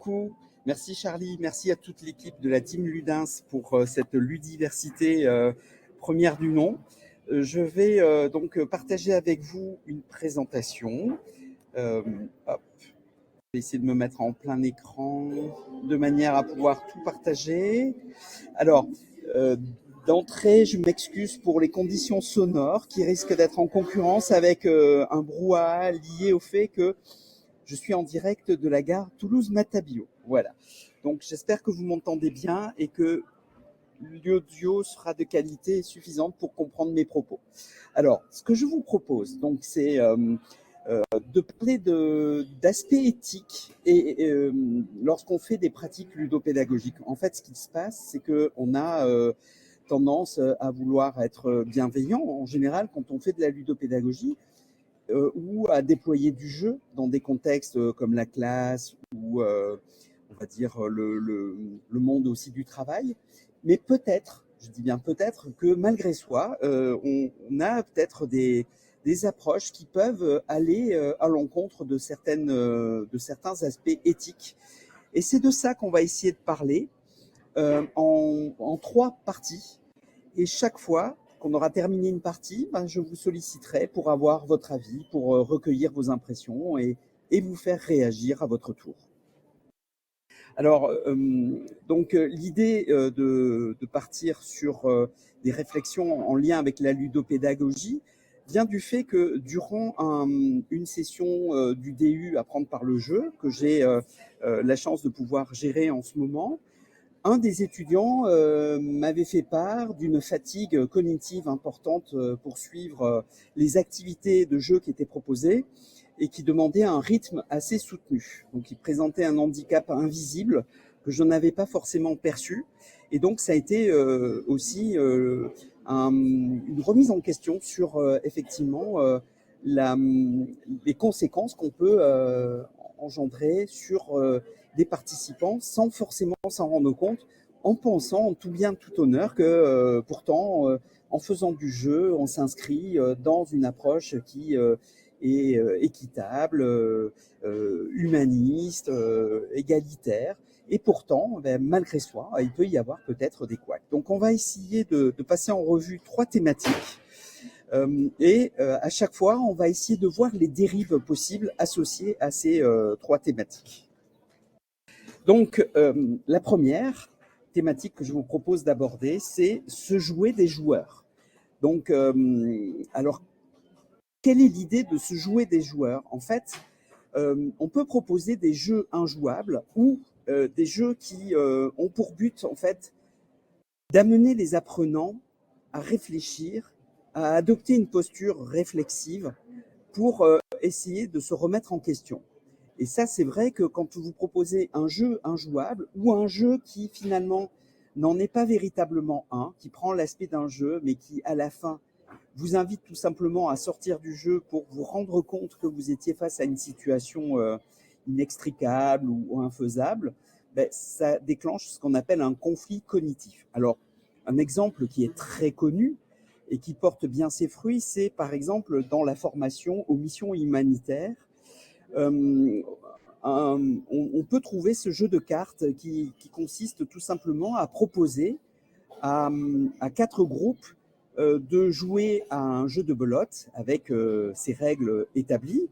beaucoup. Merci Charlie, merci à toute l'équipe de la team Ludens pour cette ludiversité première du nom. Je vais donc partager avec vous une présentation. Hop, je vais essayer de me mettre en plein écran de manière à pouvoir tout partager. Alors, d'entrée, je m'excuse pour les conditions sonores qui risquent d'être en concurrence avec un brouhaha lié au fait que je suis en direct de la gare Toulouse-Matabiau. Voilà. Donc, j'espère que vous m'entendez bien et que l'audio sera de qualité suffisante pour comprendre mes propos. Alors, ce que je vous propose, donc, c'est de parler d'aspects éthiques et lorsqu'on fait des pratiques ludopédagogiques. En fait, ce qui se passe, c'est qu'on a tendance à vouloir être bienveillant en général quand on fait de la ludopédagogie. Ou à déployer du jeu dans des contextes comme la classe ou on va dire le monde aussi du travail. Mais peut-être, je dis bien peut-être, que malgré soi, on a peut-être des approches qui peuvent aller à l'encontre de certains aspects éthiques. Et c'est de ça qu'on va essayer de parler en 3 parties. Et chaque fois qu'on aura terminé une partie, je vous solliciterai pour avoir votre avis, pour recueillir vos impressions et vous faire réagir à votre tour. Alors, donc l'idée de partir sur des réflexions en lien avec la ludopédagogie vient du fait que durant une session du DU Apprendre par le jeu, que j'ai la chance de pouvoir gérer en ce moment, un des étudiants m'avait fait part d'une fatigue cognitive importante pour suivre les activités de jeu qui étaient proposées et qui demandaient un rythme assez soutenu. Donc, il présentait un handicap invisible que je n'avais pas forcément perçu. Et donc, ça a été aussi une remise en question sur effectivement les conséquences qu'on peut engendrer sur des participants sans forcément s'en rendre compte, en pensant en tout bien, tout honneur que pourtant, en faisant du jeu, on s'inscrit dans une approche qui est équitable, humaniste, égalitaire. Et pourtant, malgré soi, il peut y avoir peut-être des couacs. Donc on va essayer de passer en revue 3 thématiques. Et à chaque fois, on va essayer de voir les dérives possibles associées à ces 3 thématiques. Donc, la première thématique que je vous propose d'aborder, c'est se jouer des joueurs. Donc, alors, quelle est l'idée de se jouer des joueurs? En fait, on peut proposer des jeux injouables ou des jeux qui ont pour but, en fait, d'amener les apprenants à réfléchir, à adopter une posture réflexive pour essayer de se remettre en question. Et ça, c'est vrai que quand vous proposez un jeu injouable ou un jeu qui finalement n'en est pas véritablement un, qui prend l'aspect d'un jeu, mais qui à la fin vous invite tout simplement à sortir du jeu pour vous rendre compte que vous étiez face à une situation inextricable ou infaisable, ça déclenche ce qu'on appelle un conflit cognitif. Alors, un exemple qui est très connu et qui porte bien ses fruits, c'est par exemple dans la formation aux missions humanitaires. On peut trouver ce jeu de cartes qui consiste tout simplement à proposer à 4 groupes de jouer à un jeu de belote avec ses règles établies.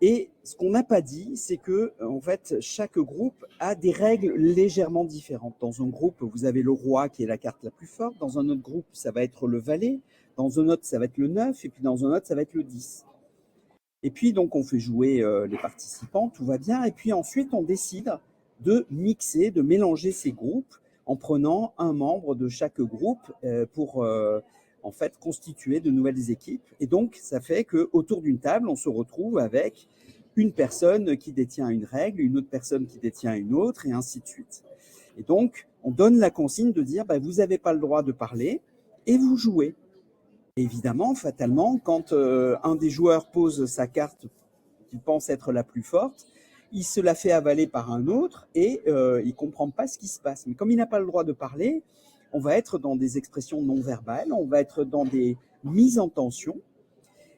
Et ce qu'on n'a pas dit, c'est que en fait, chaque groupe a des règles légèrement différentes. Dans un groupe, vous avez le roi qui est la carte la plus forte. Dans un autre groupe, ça va être le valet. Dans un autre, ça va être le 9. Et puis dans un autre, ça va être le 10. Et puis, donc, on fait jouer les participants, tout va bien. Et puis ensuite, on décide de mixer, de mélanger ces groupes en prenant un membre de chaque groupe pour en fait constituer de nouvelles équipes. Et donc, ça fait qu'autour d'une table, on se retrouve avec une personne qui détient une règle, une autre personne qui détient une autre, et ainsi de suite. Et donc, on donne la consigne de dire, vous n'avez pas le droit de parler et vous jouez. Évidemment, fatalement, quand un des joueurs pose sa carte qu'il pense être la plus forte, il se la fait avaler par un autre et il ne comprend pas ce qui se passe. Mais comme il n'a pas le droit de parler, on va être dans des expressions non verbales, on va être dans des mises en tension.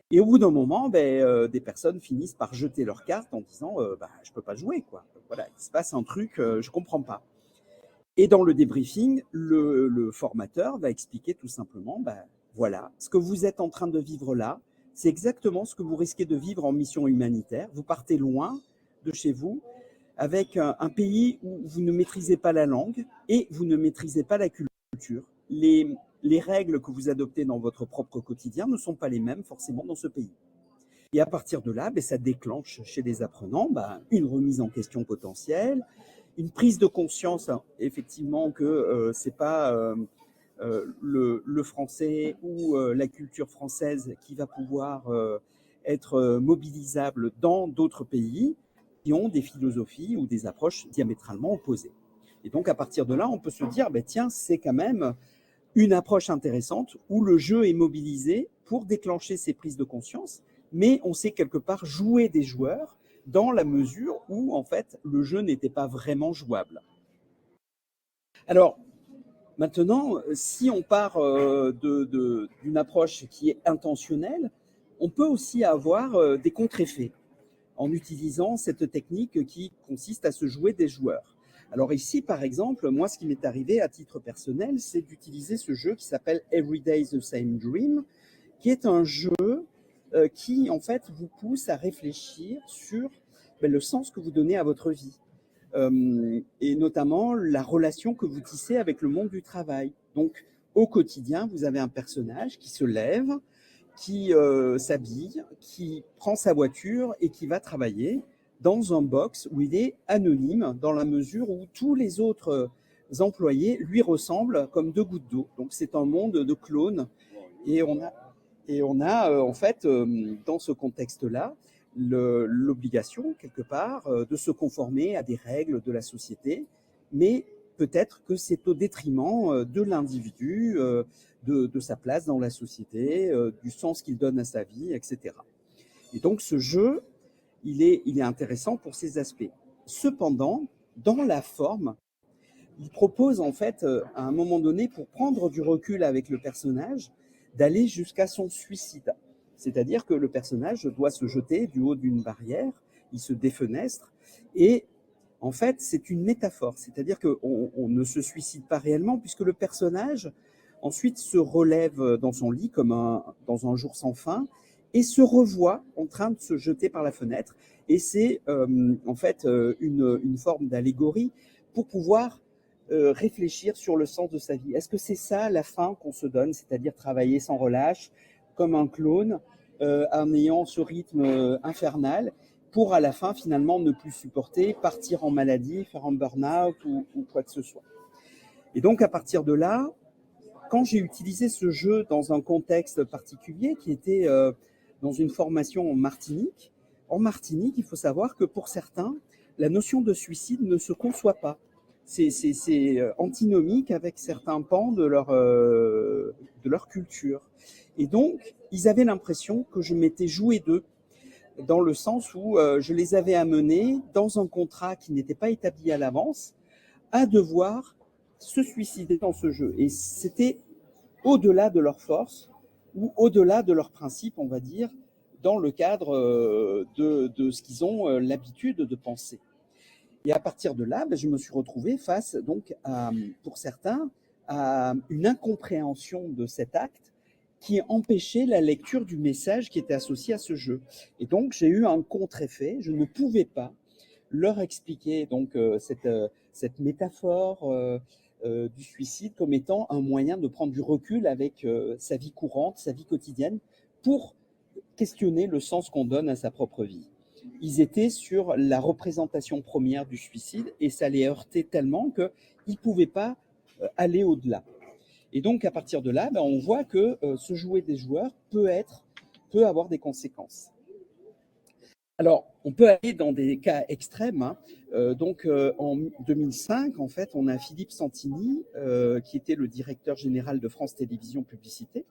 Et au bout d'un moment, des personnes finissent par jeter leurs cartes en disant je ne peux pas jouer, quoi. voilà, il se passe un truc, je ne comprends pas. Et dans le débriefing, le formateur va expliquer tout simplement, voilà, ce que vous êtes en train de vivre là, c'est exactement ce que vous risquez de vivre en mission humanitaire. Vous partez loin de chez vous, avec un pays où vous ne maîtrisez pas la langue et vous ne maîtrisez pas la culture. Les règles que vous adoptez dans votre propre quotidien ne sont pas les mêmes forcément dans ce pays. Et à partir de là, ça déclenche chez les apprenants une remise en question potentielle, une prise de conscience, effectivement, que ce n'est pas le français ou la culture française qui va pouvoir être mobilisable dans d'autres pays qui ont des philosophies ou des approches diamétralement opposées. Et donc, à partir de là, on peut se dire, tiens, c'est quand même une approche intéressante où le jeu est mobilisé pour déclencher ces prises de conscience, mais on sait quelque part jouer des joueurs dans la mesure où, en fait, le jeu n'était pas vraiment jouable. Alors, maintenant, si on part d'une approche qui est intentionnelle, on peut aussi avoir des contre-effets en utilisant cette technique qui consiste à se jouer des joueurs. Alors ici, par exemple, moi, ce qui m'est arrivé à titre personnel, c'est d'utiliser ce jeu qui s'appelle Every Day the Same Dream, qui est un jeu qui, en fait, vous pousse à réfléchir sur le sens que vous donnez à votre vie. Et notamment la relation que vous tissez avec le monde du travail. Donc, au quotidien, vous avez un personnage qui se lève, qui s'habille, qui prend sa voiture et qui va travailler dans un box où il est anonyme dans la mesure où tous les autres employés lui ressemblent comme deux gouttes d'eau. Donc, c'est un monde de clones et on a en fait, dans ce contexte-là, l'obligation, quelque part, de se conformer à des règles de la société, mais peut-être que c'est au détriment de l'individu, de sa place dans la société, du sens qu'il donne à sa vie, etc. Et donc ce jeu, il est intéressant pour ces aspects. Cependant, dans la forme, il propose en fait, à un moment donné, pour prendre du recul avec le personnage, d'aller jusqu'à son suicide. C'est-à-dire que le personnage doit se jeter du haut d'une barrière, il se défenestre, et en fait, c'est une métaphore. C'est-à-dire qu'on ne se suicide pas réellement, puisque le personnage, ensuite, se relève dans son lit, comme dans un jour sans fin, et se revoit en train de se jeter par la fenêtre. Et c'est en fait une forme d'allégorie pour pouvoir réfléchir sur le sens de sa vie. Est-ce que c'est ça la fin qu'on se donne, c'est-à-dire travailler sans relâche, comme un clone, en ayant ce rythme infernal, pour à la fin finalement ne plus supporter, partir en maladie, faire un burn-out ou quoi que ce soit. Et donc à partir de là, quand j'ai utilisé ce jeu dans un contexte particulier qui était dans une formation en Martinique, il faut savoir que pour certains, la notion de suicide ne se conçoit pas. C'est antinomique avec certains pans de leur culture. Et donc, ils avaient l'impression que je m'étais joué d'eux, dans le sens où je les avais amenés dans un contrat qui n'était pas établi à l'avance, à devoir se suicider dans ce jeu. Et c'était au-delà de leur force ou au-delà de leurs principes, on va dire, dans le cadre de ce qu'ils ont l'habitude de penser. Et à partir de là, je me suis retrouvé face, donc, pour certains, à une incompréhension de cet acte qui empêchait la lecture du message qui était associé à ce jeu. Et donc, j'ai eu un contre-effet. Je ne pouvais pas leur expliquer donc cette métaphore du suicide comme étant un moyen de prendre du recul avec sa vie courante, sa vie quotidienne, pour questionner le sens qu'on donne à sa propre vie. Ils étaient sur la représentation première du suicide et ça les heurtait tellement qu'ils ne pouvaient pas aller au-delà. Et donc, à partir de là, on voit que se jouer des joueurs peut avoir des conséquences. Alors, on peut aller dans des cas extrêmes. En 2005, en fait, on a Philippe Santini, qui était le directeur général de France Télévisions Publicité,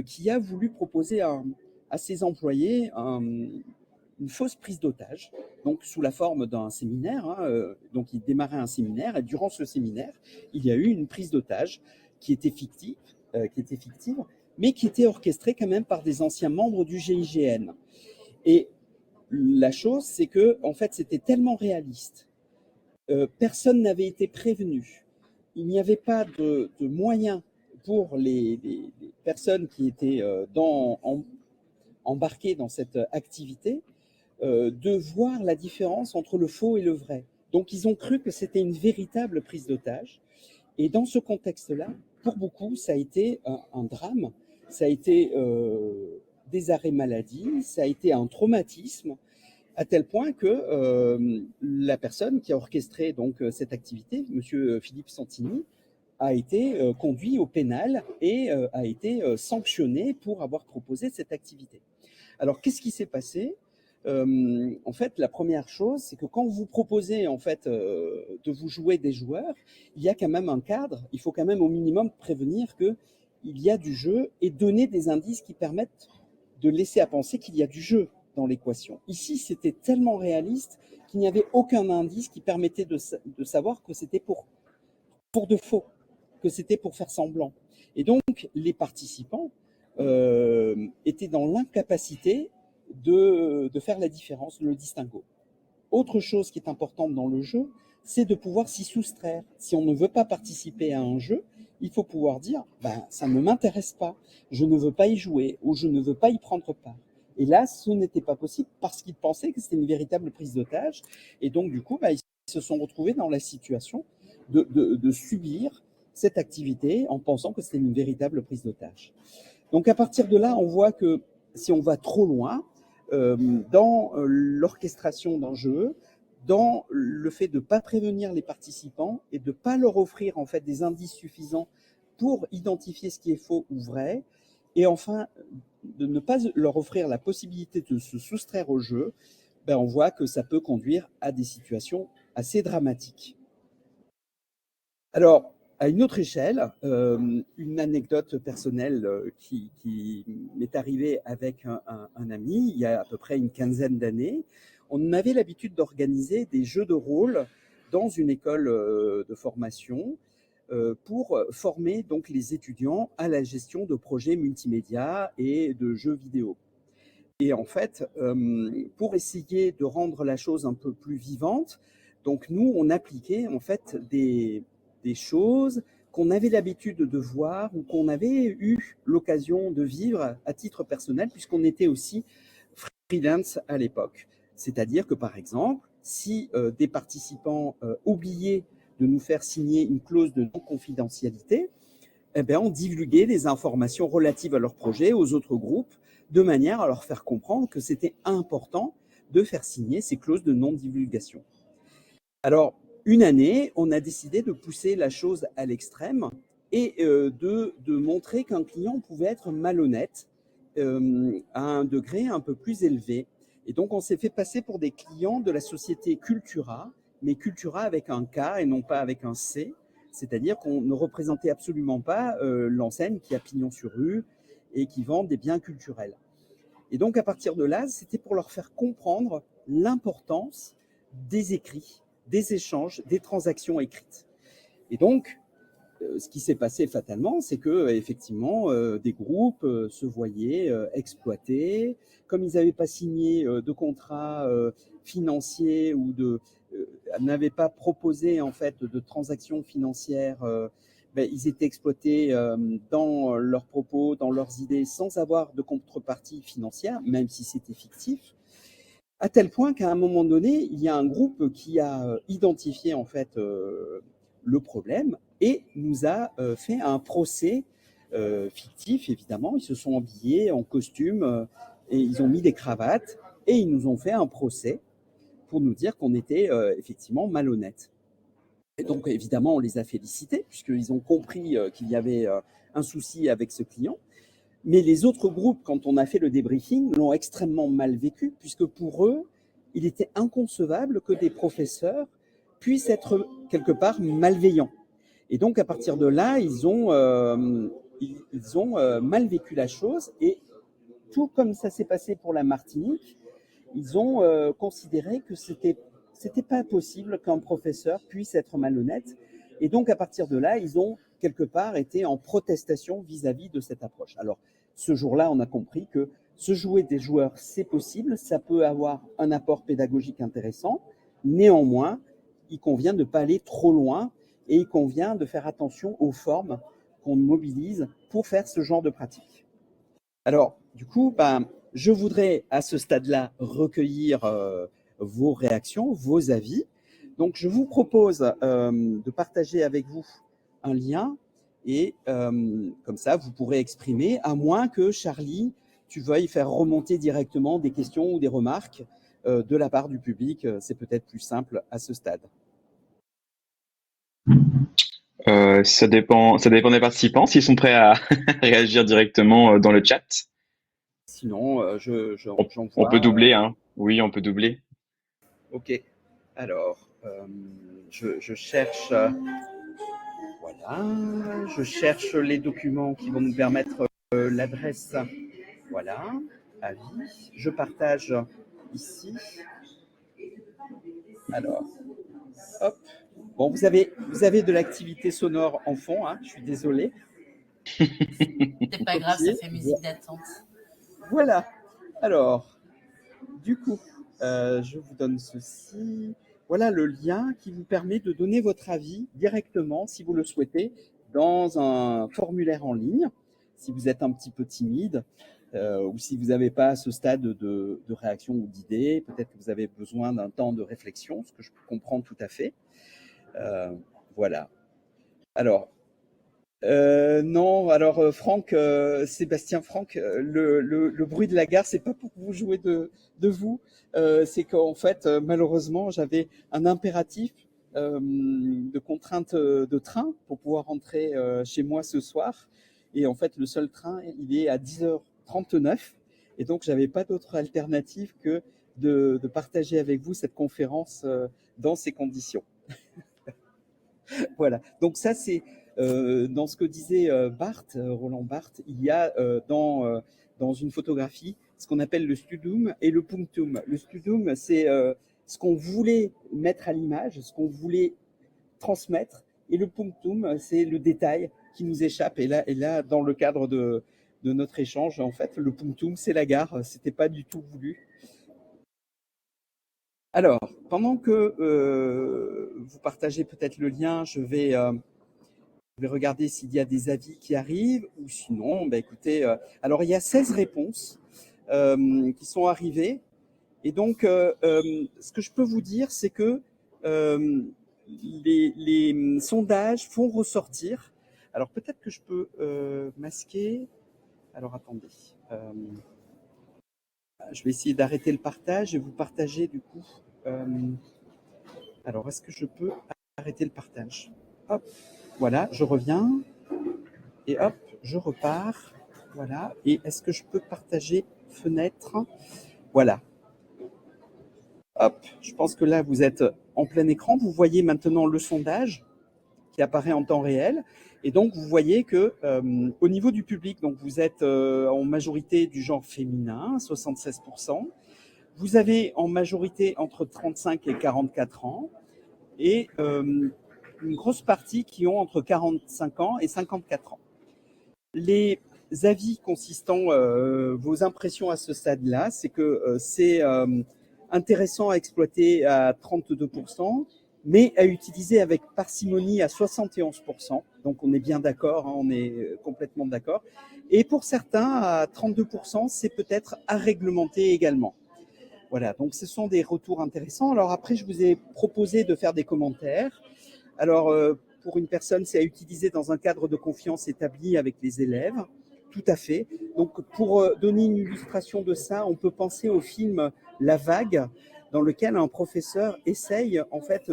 qui a voulu proposer à ses employés une fausse prise d'otage, donc sous la forme d'un séminaire. Donc, il démarrait un séminaire et durant ce séminaire, il y a eu une prise d'otage qui était fictive, mais qui était orchestrée quand même par des anciens membres du GIGN. Et la chose, c'est que, en fait, c'était tellement réaliste Personne n'avait été prévenu. Il n'y avait pas de moyens pour les personnes qui étaient embarquées dans cette activité de voir la différence entre le faux et le vrai. Donc ils ont cru que c'était une véritable prise d'otage. Et dans ce contexte-là, pour beaucoup, ça a été un drame, ça a été des arrêts maladie, ça a été un traumatisme, à tel point que la personne qui a orchestré donc cette activité, Monsieur Philippe Santini, a été conduit au pénal et a été sanctionné pour avoir proposé cette activité. Alors, qu'est-ce qui s'est passé? En fait, la première chose, c'est que quand vous proposez en fait de vous jouer des joueurs, il y a quand même un cadre. Il faut quand même au minimum prévenir que il y a du jeu et donner des indices qui permettent de laisser à penser qu'il y a du jeu dans l'équation. Ici, c'était tellement réaliste qu'il n'y avait aucun indice qui permettait de savoir que c'était pour de faux, que c'était pour faire semblant. Et donc, les participants étaient dans l'incapacité de faire la différence, le distinguo. Autre chose qui est importante dans le jeu, c'est de pouvoir s'y soustraire. Si on ne veut pas participer à un jeu, il faut pouvoir dire ça ne m'intéresse pas, je ne veux pas y jouer ou je ne veux pas y prendre part. Et là, ce n'était pas possible parce qu'ils pensaient que c'était une véritable prise d'otage. Et donc, du coup, ils se sont retrouvés dans la situation de subir cette activité en pensant que c'était une véritable prise d'otage. Donc, à partir de là, on voit que si on va trop loin, dans l'orchestration d'un jeu, dans le fait de ne pas prévenir les participants et de ne pas leur offrir en fait des indices suffisants pour identifier ce qui est faux ou vrai, et enfin de ne pas leur offrir la possibilité de se soustraire au jeu, on voit que ça peut conduire à des situations assez dramatiques. Alors, à une autre échelle, une anecdote personnelle qui m'est arrivée avec un ami il y a à peu près une quinzaine d'années. On avait l'habitude d'organiser des jeux de rôle dans une école de formation pour former donc les étudiants à la gestion de projets multimédia et de jeux vidéo. Et en fait, pour essayer de rendre la chose un peu plus vivante, donc nous, on appliquait en fait des choses qu'on avait l'habitude de voir ou qu'on avait eu l'occasion de vivre à titre personnel, puisqu'on était aussi freelance à l'époque. C'est-à-dire que, par exemple, si des participants oubliaient de nous faire signer une clause de non-confidentialité, on divulguait des informations relatives à leur projet aux autres groupes, de manière à leur faire comprendre que c'était important de faire signer ces clauses de non-divulgation. Alors, une année, on a décidé de pousser la chose à l'extrême et de montrer qu'un client pouvait être malhonnête à un degré un peu plus élevé. Et donc, on s'est fait passer pour des clients de la société Cultura, mais Cultura avec un K et non pas avec un C. C'est-à-dire qu'on ne représentait absolument pas l'enseigne qui a pignon sur rue et qui vend des biens culturels. Et donc, à partir de là, c'était pour leur faire comprendre l'importance des écrits, des échanges, des transactions écrites. Et donc, ce qui s'est passé fatalement, c'est que effectivement, des groupes se voyaient exploités. Comme ils n'avaient pas signé de contrat financier ou n'avaient pas proposé en fait de transactions financières, ils étaient exploités dans leurs propos, dans leurs idées, sans avoir de contrepartie financière, même si c'était fictif. À tel point qu'à un moment donné, il y a un groupe qui a identifié en fait le problème et nous a fait un procès fictif, évidemment. Ils se sont habillés en costume et ils ont mis des cravates et ils nous ont fait un procès pour nous dire qu'on était effectivement malhonnêtes. Et donc, évidemment, on les a félicités puisqu'ils ont compris qu'il y avait un souci avec ce client. Mais les autres groupes, quand on a fait le débriefing, l'ont extrêmement mal vécu, puisque pour eux, il était inconcevable que des professeurs puissent être quelque part malveillants. Et donc, à partir de là, ils ont mal vécu la chose. Et tout comme ça s'est passé pour la Martinique, ils ont considéré que c'était pas possible qu'un professeur puisse être malhonnête. Et donc, à partir de là, ils ont quelque part été en protestation vis-à-vis de cette approche. Alors, ce jour-là, on a compris que se jouer des joueurs, c'est possible, ça peut avoir un apport pédagogique intéressant. Néanmoins, il convient de ne pas aller trop loin et il convient de faire attention aux formes qu'on mobilise pour faire ce genre de pratique. Alors, du coup, je voudrais à ce stade-là recueillir vos réactions, vos avis. Donc, je vous propose de partager avec vous un lien et comme ça, vous pourrez exprimer, à moins que Charlie, tu veuilles faire remonter directement des questions ou des remarques de la part du public. C'est peut-être plus simple à ce stade. Ça dépend des participants, s'ils sont prêts à réagir directement dans le chat. Sinon, On, on peut j'envoie. doubler, hein. Oui, on peut doubler. OK. Alors, je cherche. Voilà. Je cherche les documents qui vont nous permettre l'adresse. Voilà. Avis. Je partage ici. Alors, hop. Bon, vous avez de l'activité sonore en fond, hein, je suis désolé. C'est pas grave, ça fait musique d'attente. Voilà. Alors, du coup, je vous donne ceci. Voilà le lien qui vous permet de donner votre avis directement, si vous le souhaitez, dans un formulaire en ligne. Si vous êtes un petit peu timide ou si vous n'avez pas ce stade de réaction ou d'idée, peut-être que vous avez besoin d'un temps de réflexion, ce que je comprends tout à fait. Voilà. Alors, non, alors Franck, Sébastien Franck, le bruit de la gare, c'est pas pour vous jouer de vous, c'est qu'en fait, malheureusement, j'avais un impératif de contrainte de train pour pouvoir rentrer chez moi ce soir. Et en fait, le seul train, il est à 10h39. Et donc, j'avais pas d'autre alternative que de partager avec vous cette conférence dans ces conditions. Voilà. Donc ça, c'est dans ce que disait Barthes, Roland Barthes, il y a dans une photographie ce qu'on appelle le studum et le punctum. Le studum, c'est ce qu'on voulait mettre à l'image, ce qu'on voulait transmettre, et le punctum, c'est le détail qui nous échappe. Et là, dans le cadre de notre échange, en fait, le punctum, c'est la gare. C'était pas du tout voulu. Alors, pendant que vous partagez peut-être le lien, je vais regarder s'il y a des avis qui arrivent, ou sinon, écoutez, alors il y a 16 réponses qui sont arrivées. Et donc, ce que je peux vous dire, c'est que les sondages font ressortir. Alors, peut-être que je peux masquer. Alors, attendez. Je vais essayer d'arrêter le partage et vous partager du coup. Alors, est-ce que je peux arrêter le partage? Hop, voilà, je reviens. Et hop, je repars. Voilà. Et est-ce que je peux partager fenêtre? Voilà. Hop, je pense que là, vous êtes en plein écran. Vous voyez maintenant le sondage qui apparaît en temps réel. Et donc, vous voyez que au niveau du public, donc vous êtes en majorité du genre féminin, 76%. Vous avez en majorité entre 35 et 44 ans. Et une grosse partie qui ont entre 45 ans et 54 ans. Les avis consistant, vos impressions à ce stade-là, c'est que c'est intéressant à exploiter à 32%, mais à utiliser avec parcimonie à 71%. Donc on est bien d'accord, hein, on est complètement d'accord. Et pour certains, à 32%, c'est peut-être à réglementer également. Voilà, donc ce sont des retours intéressants. Alors après, je vous ai proposé de faire des commentaires. Alors, pour une personne, c'est à utiliser dans un cadre de confiance établi avec les élèves. Tout à fait. Donc, pour donner une illustration de ça, on peut penser au film La Vague, dans lequel un professeur essaye en fait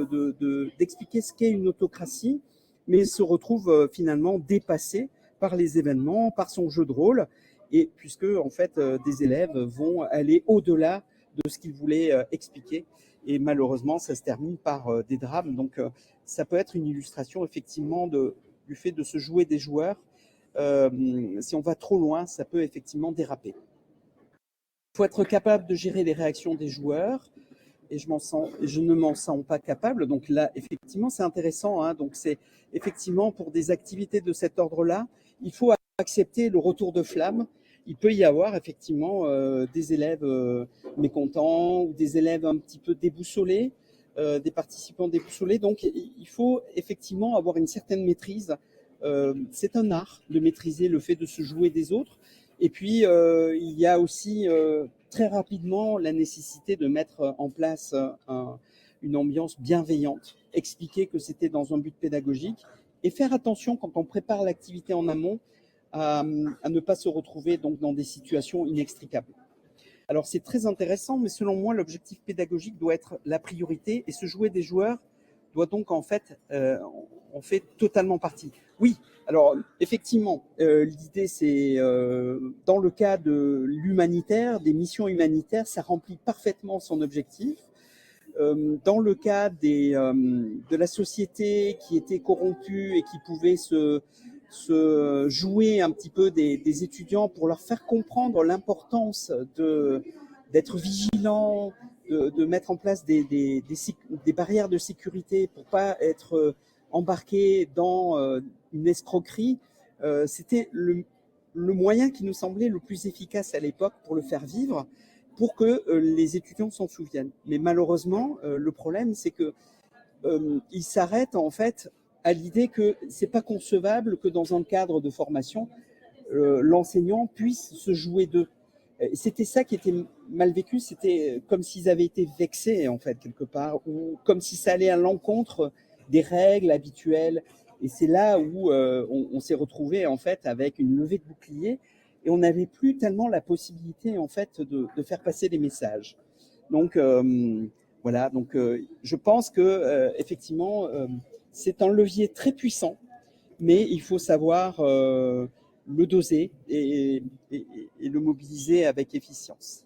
d'expliquer ce qu'est une autocratie, mais se retrouve finalement dépassé par les événements, par son jeu de rôle, et puisque en fait des élèves vont aller au-delà de ce qu'ils voulaient expliquer. Et malheureusement, ça se termine par des drames. Donc, ça peut être une illustration effectivement du fait de se jouer des joueurs. Si on va trop loin, ça peut effectivement déraper. Il faut être capable de gérer les réactions des joueurs. Et je ne m'en sens pas capable. Donc là, effectivement, c'est intéressant, hein. Donc c'est effectivement pour des activités de cet ordre-là, il faut accepter le retour de flamme. Il peut y avoir effectivement des élèves mécontents ou des élèves un petit peu déboussolés. des participants déboussolés. Donc, il faut effectivement avoir une certaine maîtrise. C'est un art de maîtriser le fait de se jouer des autres. Et puis, il y a aussi très rapidement la nécessité de mettre en place une ambiance bienveillante, expliquer que c'était dans un but pédagogique et faire attention quand on prépare l'activité en amont à ne pas se retrouver donc dans des situations inextricables. Alors c'est très intéressant, mais selon moi, l'objectif pédagogique doit être la priorité et se jouer des joueurs doit donc en fait en fait totalement partie. Oui, alors effectivement, l'idée c'est dans le cas de l'humanitaire, des missions humanitaires, ça remplit parfaitement son objectif. Dans le cas de la société qui était corrompue et qui pouvait se jouer un petit peu des étudiants pour leur faire comprendre l'importance d'être vigilant, de mettre en place des barrières de sécurité pour pas être embarqué dans une escroquerie, c'était le moyen qui nous semblait le plus efficace à l'époque pour le faire vivre, pour que les étudiants s'en souviennent. Mais malheureusement, le problème, c'est que ils s'arrêtent en fait à l'idée que c'est pas concevable que dans un cadre de formation, l'enseignant puisse se jouer d'eux. C'était ça qui était mal vécu, c'était comme s'ils avaient été vexés en fait quelque part, ou comme si ça allait à l'encontre des règles habituelles. Et c'est là où on s'est retrouvé en fait avec une levée de bouclier et on n'avait plus tellement la possibilité en fait de faire passer des messages. Donc voilà, donc je pense que effectivement c'est un levier très puissant, mais il faut savoir le doser et le mobiliser avec efficience.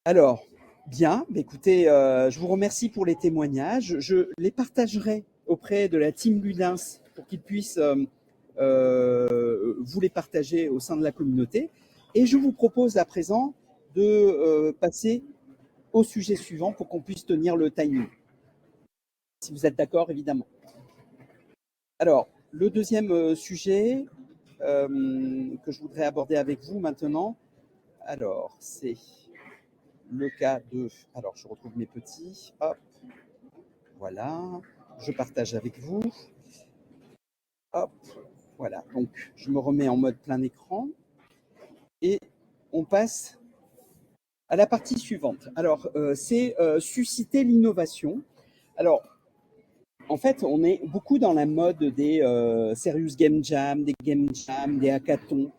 Alors, bien, écoutez, je vous remercie pour les témoignages. Je les partagerai auprès de la team Ludens pour qu'ils puissent vous les partager au sein de la communauté. Et je vous propose à présent de passer au sujet suivant pour qu'on puisse tenir le timing. Si vous êtes d'accord, évidemment. Alors, le deuxième sujet que je voudrais aborder avec vous maintenant, alors, c'est le cas de... Alors, je retrouve mes petits. Hop, voilà. Je partage avec vous. Hop, voilà. Donc, je me remets en mode plein écran. Et on passe à la partie suivante. Alors, c'est susciter l'innovation. Alors, en fait, on est beaucoup dans la mode des Serious Game Jam, des Game Jam, des hackathons.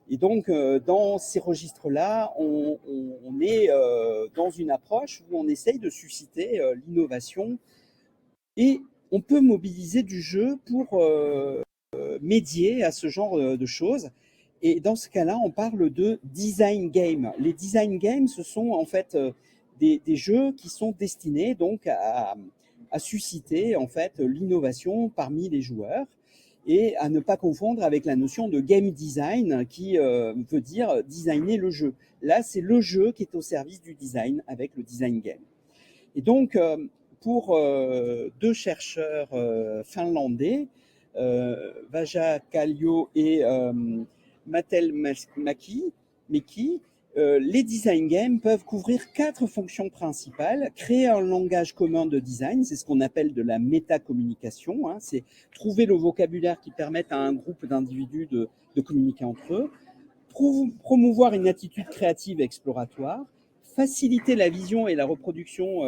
Et donc, dans ces registres-là, on est dans une approche où on essaye de susciter l'innovation et on peut mobiliser du jeu pour médier à ce genre de choses. Et dans ce cas-là, on parle de design game. Les design games, ce sont en fait des jeux qui sont destinés donc à susciter en fait l'innovation parmi les joueurs et à ne pas confondre avec la notion de game design qui veut dire designer le jeu. Là, c'est le jeu qui est au service du design avec le design game. Et donc, pour deux chercheurs finlandais, Vaja Kallio et Mattel Meki, les design games peuvent couvrir 4 fonctions principales. Créer un langage commun de design, c'est ce qu'on appelle de la métacommunication, hein, c'est trouver le vocabulaire qui permette à un groupe d'individus de communiquer entre eux, promouvoir une attitude créative et exploratoire, faciliter la vision et la reproduction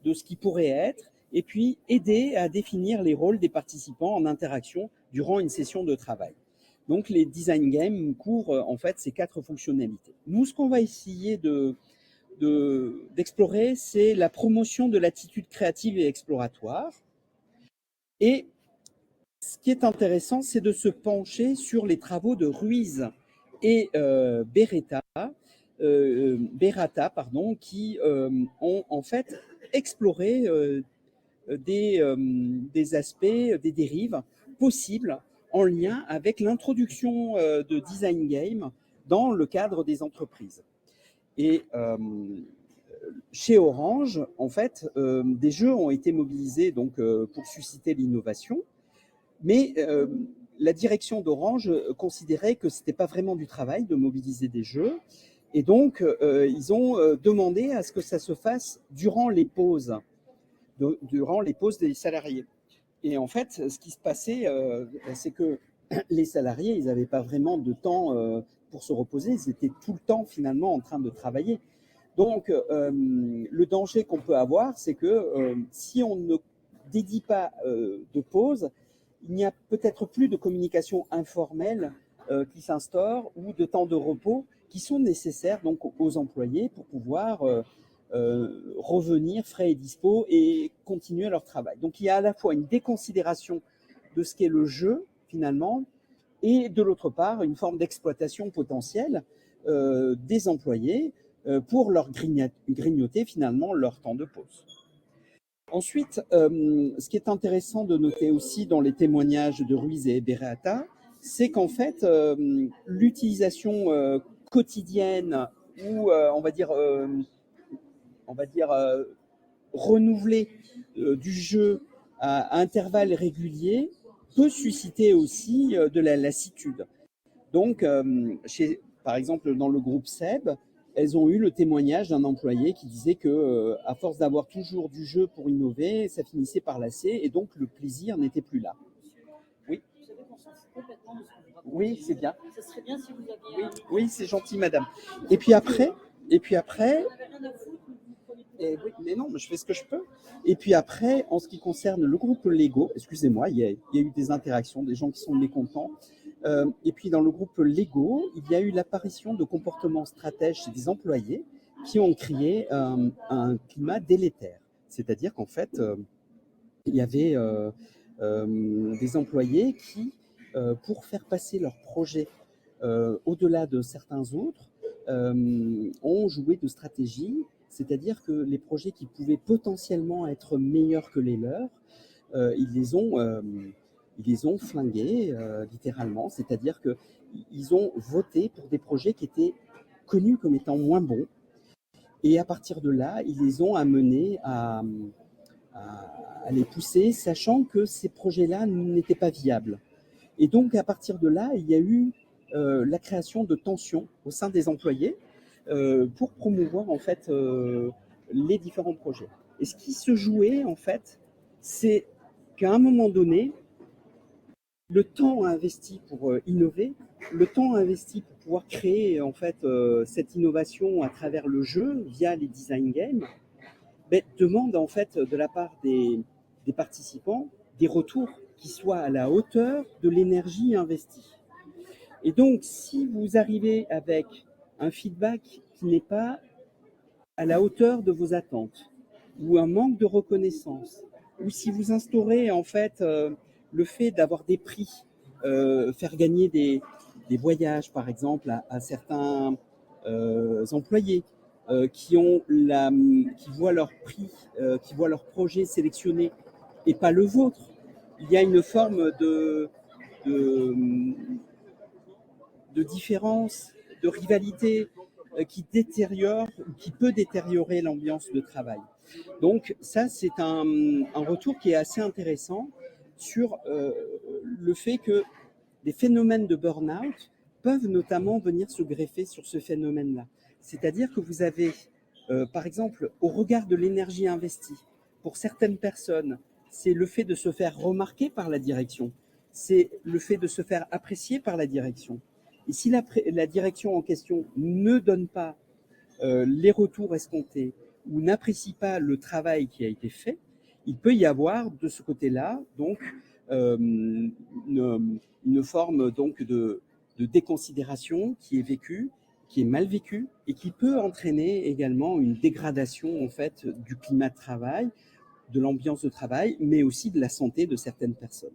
de ce qui pourrait être, et puis aider à définir les rôles des participants en interaction durant une session de travail. Donc les design games couvrent en fait ces 4 fonctionnalités. Nous, ce qu'on va essayer d'explorer, c'est la promotion de l'attitude créative et exploratoire. Et ce qui est intéressant, c'est de se pencher sur les travaux de Ruiz et Berata, qui ont en fait exploré des aspects, des dérives possibles en lien avec l'introduction de design game dans le cadre des entreprises. Et chez Orange, en fait, des jeux ont été mobilisés donc, pour susciter l'innovation, mais la direction d'Orange considérait que ce n'était pas vraiment du travail de mobiliser des jeux. Et donc, ils ont demandé à ce que ça se fasse durant les pauses. durant les pauses des salariés. Et en fait, ce qui se passait, c'est que les salariés, ils n'avaient pas vraiment de temps pour se reposer. Ils étaient tout le temps finalement en train de travailler. Donc, le danger qu'on peut avoir, c'est que si on ne dédie pas de pause, il n'y a peut-être plus de communication informelle qui s'instaure ou de temps de repos qui sont nécessaires donc aux employés pour pouvoir revenir frais et dispo et continuer leur travail. Donc, il y a à la fois une déconsidération de ce qu'est le jeu finalement et de l'autre part une forme d'exploitation potentielle des employés pour leur grignoter finalement leur temps de pause. Ensuite, ce qui est intéressant de noter aussi dans les témoignages de Ruiz et Bereata, c'est qu'en fait, l'utilisation quotidienne ou on va dire renouvelée du jeu à intervalles réguliers peut susciter aussi de la lassitude. Donc, par exemple, dans le groupe SEB, elles ont eu le témoignage d'un employé qui disait que, à force d'avoir toujours du jeu pour innover, ça finissait par lasser et donc le plaisir n'était plus là. Oui. Oui, c'est bien. Ce serait bien si vous aviez. Oui, c'est gentil, madame. Et puis après. Oui, mais non, je fais ce que je peux. Et puis après, en ce qui concerne le groupe Lego, excusez-moi, il y a eu des interactions, des gens qui sont mécontents. Et puis dans le groupe Lego, il y a eu l'apparition de comportements stratèges chez des employés qui ont créé un climat délétère. C'est-à-dire qu'en fait, il y avait des employés qui, pour faire passer leur projet au-delà de certains autres, ont joué de stratégies. C'est-à-dire que les projets qui pouvaient potentiellement être meilleurs que les leurs, ils les ont flingués, littéralement. C'est-à-dire qu'ils ont voté pour des projets qui étaient connus comme étant moins bons. Et à partir de là, ils les ont amenés à les pousser, sachant que ces projets-là n'étaient pas viables. Et donc, à partir de là, il y a eu la création de tensions au sein des employés pour promouvoir en fait les différents projets. Et ce qui se jouait en fait, c'est qu'à un moment donné, le temps investi pour innover, le temps investi pour pouvoir créer en fait cette innovation à travers le jeu via les design games, demande en fait de la part des participants des retours qui soient à la hauteur de l'énergie investie. Et donc, si vous arrivez avec un feedback qui n'est pas à la hauteur de vos attentes, ou un manque de reconnaissance, ou si vous instaurez en fait le fait d'avoir des prix, faire gagner des voyages par exemple à certains employés qui voient leur prix, qui voient leur projet sélectionné et pas le vôtre, il y a une forme de différence, de rivalité qui détériore ou qui peut détériorer l'ambiance de travail. Donc ça, c'est un retour qui est assez intéressant sur le fait que les phénomènes de burn-out peuvent notamment venir se greffer sur ce phénomène-là. C'est-à-dire que vous avez, par exemple, au regard de l'énergie investie, pour certaines personnes, c'est le fait de se faire remarquer par la direction, c'est le fait de se faire apprécier par la direction. Et si la direction en question ne donne pas les retours escomptés ou n'apprécie pas le travail qui a été fait, il peut y avoir de ce côté-là donc une forme donc de déconsidération qui est vécue, qui est mal vécue et qui peut entraîner également une dégradation en fait du climat de travail, de l'ambiance de travail, mais aussi de la santé de certaines personnes.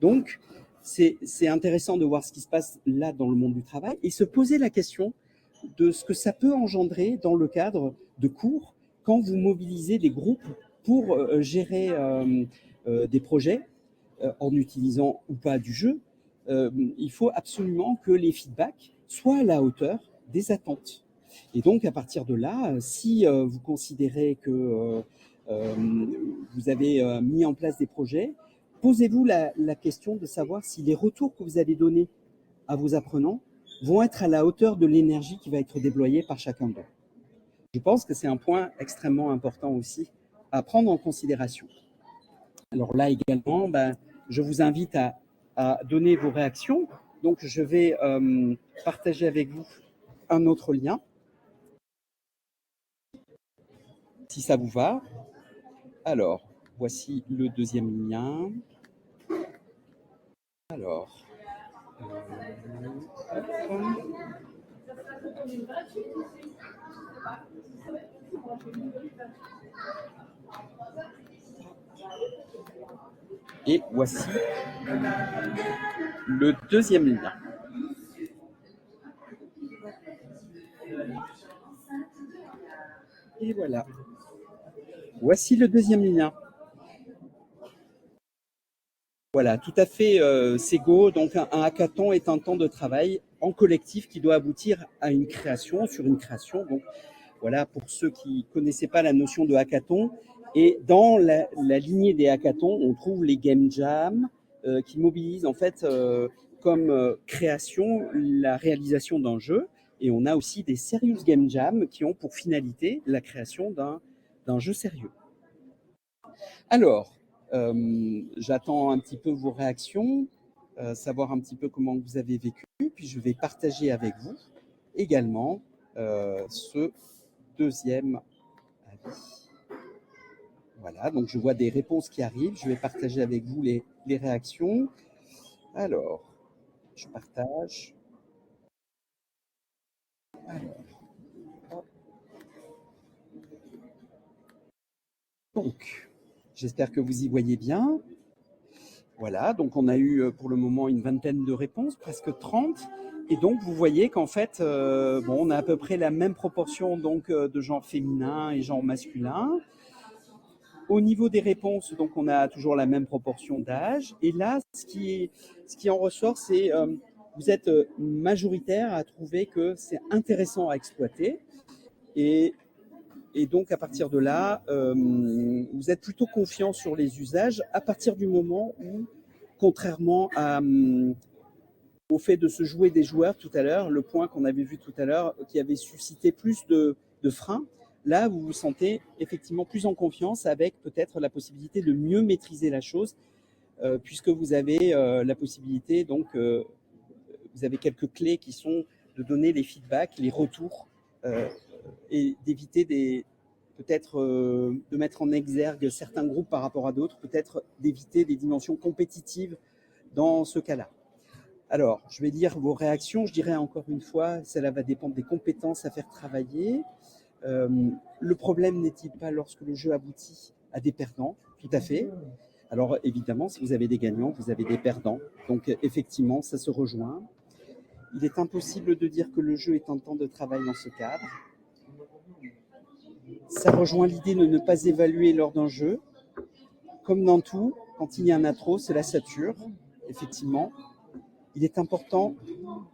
Donc, c'est intéressant de voir ce qui se passe là dans le monde du travail et se poser la question de ce que ça peut engendrer dans le cadre de cours quand vous mobilisez des groupes pour gérer des projets en utilisant ou pas du jeu. Il faut absolument que les feedbacks soient à la hauteur des attentes. Et donc, à partir de là, si vous considérez que vous avez mis en place des projets, posez-vous la question de savoir si les retours que vous allez donner à vos apprenants vont être à la hauteur de l'énergie qui va être déployée par chacun d'eux. Je pense que c'est un point extrêmement important aussi à prendre en considération. Alors là également, je vous invite à donner vos réactions. Donc, je vais partager avec vous un autre lien, si ça vous va. Alors, voici le deuxième lien. Alors, et voici le deuxième lien. Et voilà. Voici le deuxième lien. Voilà, tout à fait, c'est go. Donc, un hackathon est un temps de travail en collectif qui doit aboutir à une création, sur une création. Donc, voilà, pour ceux qui ne connaissaient pas la notion de hackathon. Et dans la lignée des hackathons, on trouve les game jams qui mobilisent en fait comme création la réalisation d'un jeu. Et on a aussi des serious game jams qui ont pour finalité la création d'un jeu sérieux. Alors, j'attends un petit peu vos réactions, savoir un petit peu comment vous avez vécu, puis je vais partager avec vous également ce deuxième avis. Voilà, donc je vois des réponses qui arrivent, je vais partager avec vous les réactions. Alors, je partage. Alors, hop. Donc, j'espère que vous y voyez bien. Voilà, donc on a eu pour le moment une vingtaine de réponses, presque 30. Et donc, vous voyez qu'en fait, on a à peu près la même proportion donc, de genre féminin et genre masculin. Au niveau des réponses, donc, on a toujours la même proportion d'âge. Et là, ce qui en ressort, c'est vous êtes majoritaire à trouver que c'est intéressant à exploiter. Et donc, à partir de là, vous êtes plutôt confiant sur les usages à partir du moment où, contrairement au fait de se jouer des joueurs tout à l'heure, le point qu'on avait vu tout à l'heure qui avait suscité plus de freins, là, vous vous sentez effectivement plus en confiance avec peut-être la possibilité de mieux maîtriser la chose, puisque vous avez la possibilité, donc, vous avez quelques clés qui sont de donner les feedbacks, les retours, et d'éviter peut-être de mettre en exergue certains groupes par rapport à d'autres, peut-être d'éviter des dimensions compétitives dans ce cas-là. Alors, je vais lire vos réactions. Je dirais encore une fois, cela va dépendre des compétences à faire travailler. Le problème n'est-il pas lorsque le jeu aboutit à des perdants? Tout à fait. Alors, évidemment, si vous avez des gagnants, vous avez des perdants. Donc, effectivement, ça se rejoint. Il est impossible de dire que le jeu est un temps de travail dans ce cadre. Ça rejoint l'idée de ne pas évaluer lors d'un jeu. Comme dans tout, quand il y en a trop, cela sature, effectivement. Il est important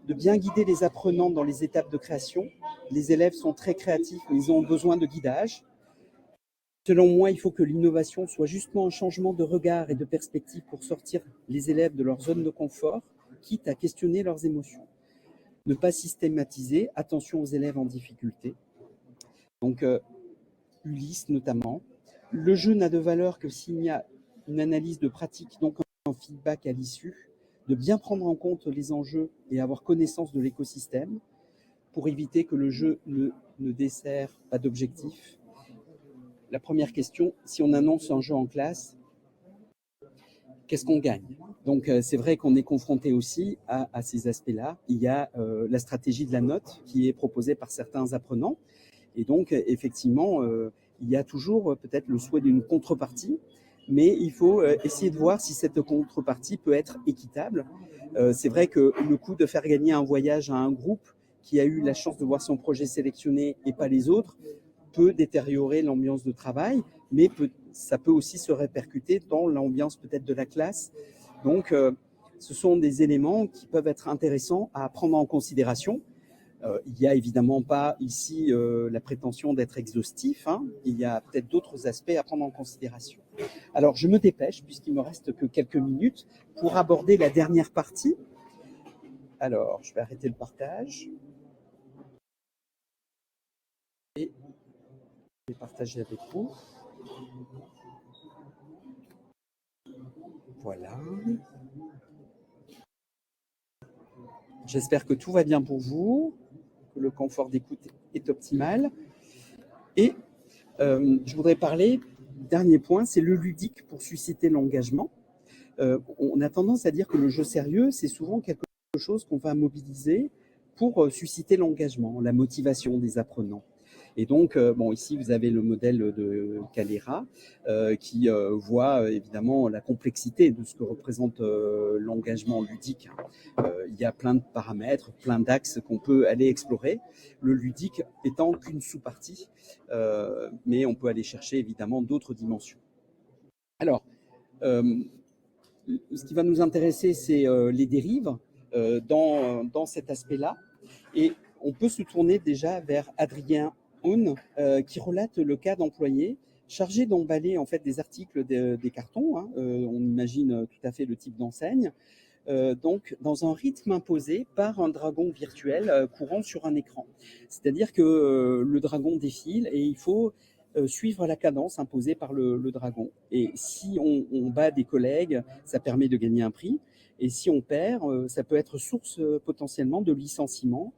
de bien guider les apprenants dans les étapes de création. Les élèves sont très créatifs, mais ils ont besoin de guidage. Selon moi, il faut que l'innovation soit justement un changement de regard et de perspective pour sortir les élèves de leur zone de confort, quitte à questionner leurs émotions. Ne pas systématiser, attention aux élèves en difficulté. Donc, Ulysse notamment. Le jeu n'a de valeur que s'il y a une analyse de pratique, donc un feedback à l'issue, de bien prendre en compte les enjeux et avoir connaissance de l'écosystème pour éviter que le jeu ne dessert pas d'objectif. La première question, si on annonce un jeu en classe, qu'est-ce qu'on gagne? Donc, c'est vrai qu'on est confronté aussi à ces aspects-là. Il y a la stratégie de la note qui est proposée par certains apprenants. Et donc, effectivement, il y a toujours peut-être le souhait d'une contrepartie, mais il faut essayer de voir si cette contrepartie peut être équitable. C'est vrai que le coup de faire gagner un voyage à un groupe qui a eu la chance de voir son projet sélectionné et pas les autres peut détériorer l'ambiance de travail, mais ça peut aussi se répercuter dans l'ambiance peut-être de la classe. Donc, ce sont des éléments qui peuvent être intéressants à prendre en considération. Il n'y a évidemment pas ici la prétention d'être exhaustif. Il y a peut-être d'autres aspects à prendre en considération. Alors, je me dépêche, puisqu'il me reste que quelques minutes, pour aborder la dernière partie. Alors, je vais arrêter le partage. Et je vais partager avec vous. Voilà. J'espère que tout va bien pour vous, que le confort d'écoute est optimal. Et je voudrais parler, dernier point, c'est le ludique pour susciter l'engagement. On a tendance à dire que le jeu sérieux, c'est souvent quelque chose qu'on va mobiliser pour susciter l'engagement, la motivation des apprenants. Et donc, bon, ici, vous avez le modèle de Calera qui voit évidemment la complexité de ce que représente l'engagement ludique. Il y a plein de paramètres, plein d'axes qu'on peut aller explorer. Le ludique étant qu'une sous-partie, mais on peut aller chercher évidemment d'autres dimensions. Alors, ce qui va nous intéresser, c'est les dérives dans cet aspect-là. Et on peut se tourner déjà vers Adrien Hahn, qui relate le cas d'employés chargés d'emballer en fait des articles, des cartons. On imagine tout à fait le type d'enseigne. Donc, dans un rythme imposé par un dragon virtuel courant sur un écran. C'est-à-dire que le dragon défile et il faut suivre la cadence imposée par le dragon. Et si on bat des collègues, ça permet de gagner un prix. Et si on perd, ça peut être source potentiellement de licenciement,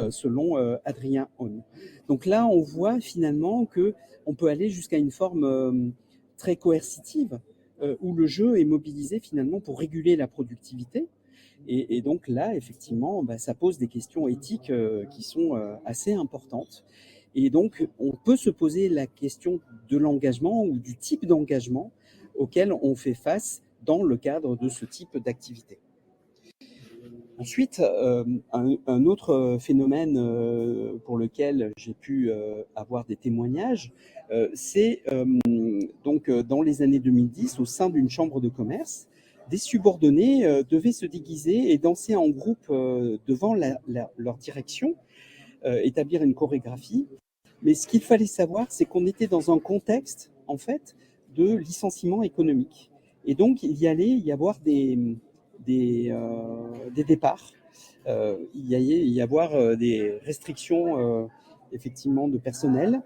selon Adrien Hahn. Donc là, on voit finalement qu'on peut aller jusqu'à une forme très coercitive, où le jeu est mobilisé finalement pour réguler la productivité. Et donc là, effectivement, ça pose des questions éthiques qui sont assez importantes. Et donc, on peut se poser la question de l'engagement ou du type d'engagement auquel on fait face dans le cadre de ce type d'activité. Ensuite, un autre phénomène pour lequel j'ai pu avoir des témoignages, c'est donc dans les années 2010, au sein d'une chambre de commerce, des subordonnés devaient se déguiser et danser en groupe devant leur direction, établir une chorégraphie. Mais ce qu'il fallait savoir, c'est qu'on était dans un contexte, en fait, de licenciement économique. Et donc, il y allait y avoir des départs. Il y allait y avoir des restrictions, effectivement, de personnel.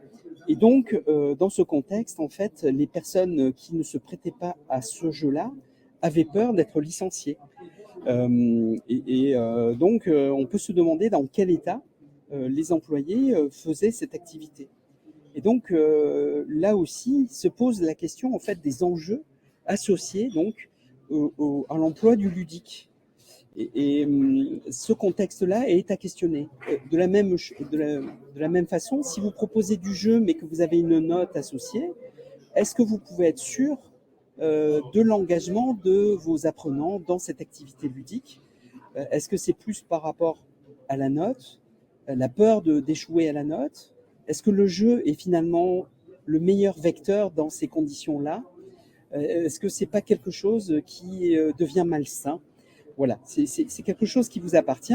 Et donc, dans ce contexte, en fait, les personnes qui ne se prêtaient pas à ce jeu-là avaient peur d'être licenciées. Donc, on peut se demander dans quel état les employés faisaient cette activité. Et donc, là aussi, se pose la question en fait des enjeux associés donc à l'emploi du ludique. Et ce contexte-là est à questionner. De la même façon, si vous proposez du jeu mais que vous avez une note associée, est-ce que vous pouvez être sûr de l'engagement de vos apprenants dans cette activité ludique? Est-ce que c'est plus par rapport à la note, la peur d'échouer à la note? Est-ce que le jeu est finalement le meilleur vecteur dans ces conditions-là? Est-ce que c'est pas quelque chose qui devient malsain? Voilà, c'est quelque chose qui vous appartient.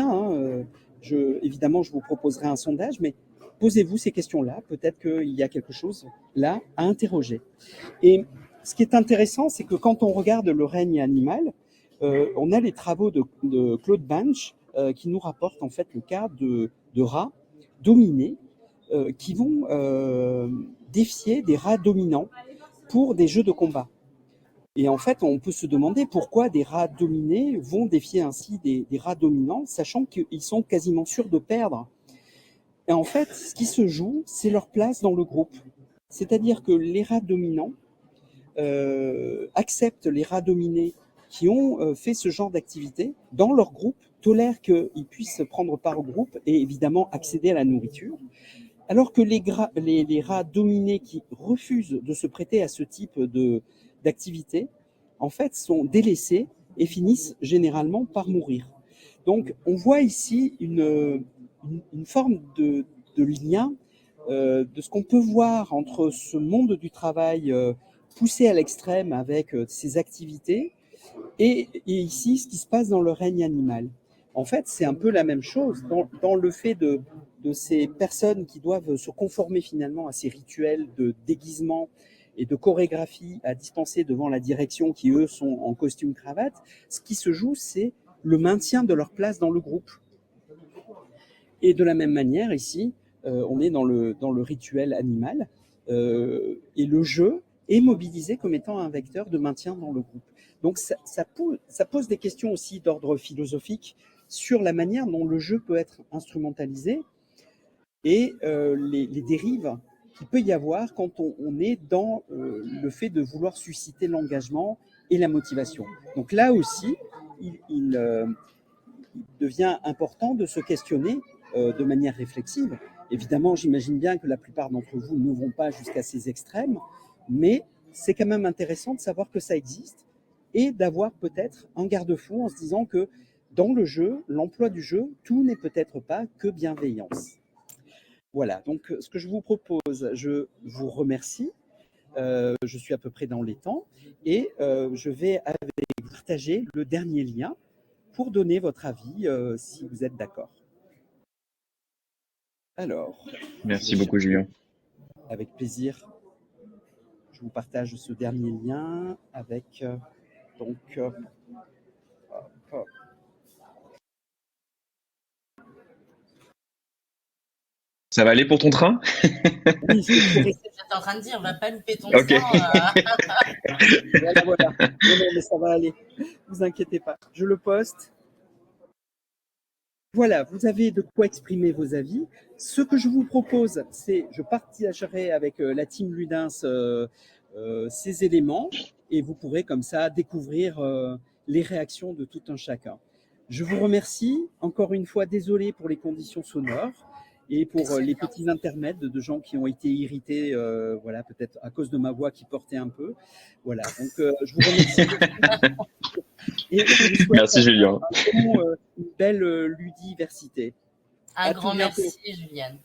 Évidemment, je vous proposerai un sondage, mais posez-vous ces questions-là. Peut-être qu'il y a quelque chose là à interroger. Et ce qui est intéressant, c'est que quand on regarde le règne animal, on a les travaux de Claude Banch qui nous rapportent en fait le cas de rats dominés qui vont défier des rats dominants pour des jeux de combat. Et en fait, on peut se demander pourquoi des rats dominés vont défier ainsi des rats dominants, sachant qu'ils sont quasiment sûrs de perdre. Et en fait, ce qui se joue, c'est leur place dans le groupe. C'est-à-dire que les rats dominants acceptent les rats dominés qui ont fait ce genre d'activité dans leur groupe, tolèrent qu'ils puissent prendre part au groupe et évidemment accéder à la nourriture, alors que les rats dominés qui refusent de se prêter à ce type d'activité, en fait, sont délaissés et finissent généralement par mourir. Donc, on voit ici une forme de lien de ce qu'on peut voir entre ce monde du travail poussé à l'extrême avec ces activités et ici ce qui se passe dans le règne animal. En fait, c'est un peu la même chose dans le fait de ces personnes qui doivent se conformer finalement à ces rituels de déguisement et de chorégraphie à dispenser devant la direction qui, eux, sont en costume cravate. Ce qui se joue, c'est le maintien de leur place dans le groupe. Et de la même manière, ici, on est dans le rituel animal et le jeu et mobilisé comme étant un vecteur de maintien dans le groupe. Donc ça pose des questions aussi d'ordre philosophique sur la manière dont le jeu peut être instrumentalisé et les dérives qu'il peut y avoir quand on est dans le fait de vouloir susciter l'engagement et la motivation. Donc là aussi, il devient important de se questionner de manière réflexive. Évidemment, j'imagine bien que la plupart d'entre vous ne vont pas jusqu'à ces extrêmes, mais c'est quand même intéressant de savoir que ça existe et d'avoir peut-être un garde-fou en se disant que dans le jeu, l'emploi du jeu, tout n'est peut-être pas que bienveillance. Voilà, donc ce que je vous propose, je vous remercie. Je suis à peu près dans les temps et je vais partager le dernier lien pour donner votre avis si vous êtes d'accord. Alors, Merci beaucoup, Julien. avec plaisir. Je vous partage ce dernier lien avec donc Ça va aller pour ton train? oui, J'étais en train de dire, va pas louper ton Ok. train. voilà. Non, mais ça va aller. Vous inquiétez pas. Je le poste. Voilà, vous avez de quoi exprimer vos avis. Ce que je vous propose, c'est, je partagerai avec la team Ludens ces éléments et vous pourrez comme ça découvrir les réactions de tout un chacun. Je vous remercie. Encore une fois, désolé pour les conditions sonores et pour les petits intermèdes de gens qui ont été irrités, voilà, peut-être à cause de ma voix qui portait un peu. Voilà, donc je vous remercie. Et je vous souhaite Merci, Julien. une belle ludiversité. Un grand merci, Juliane.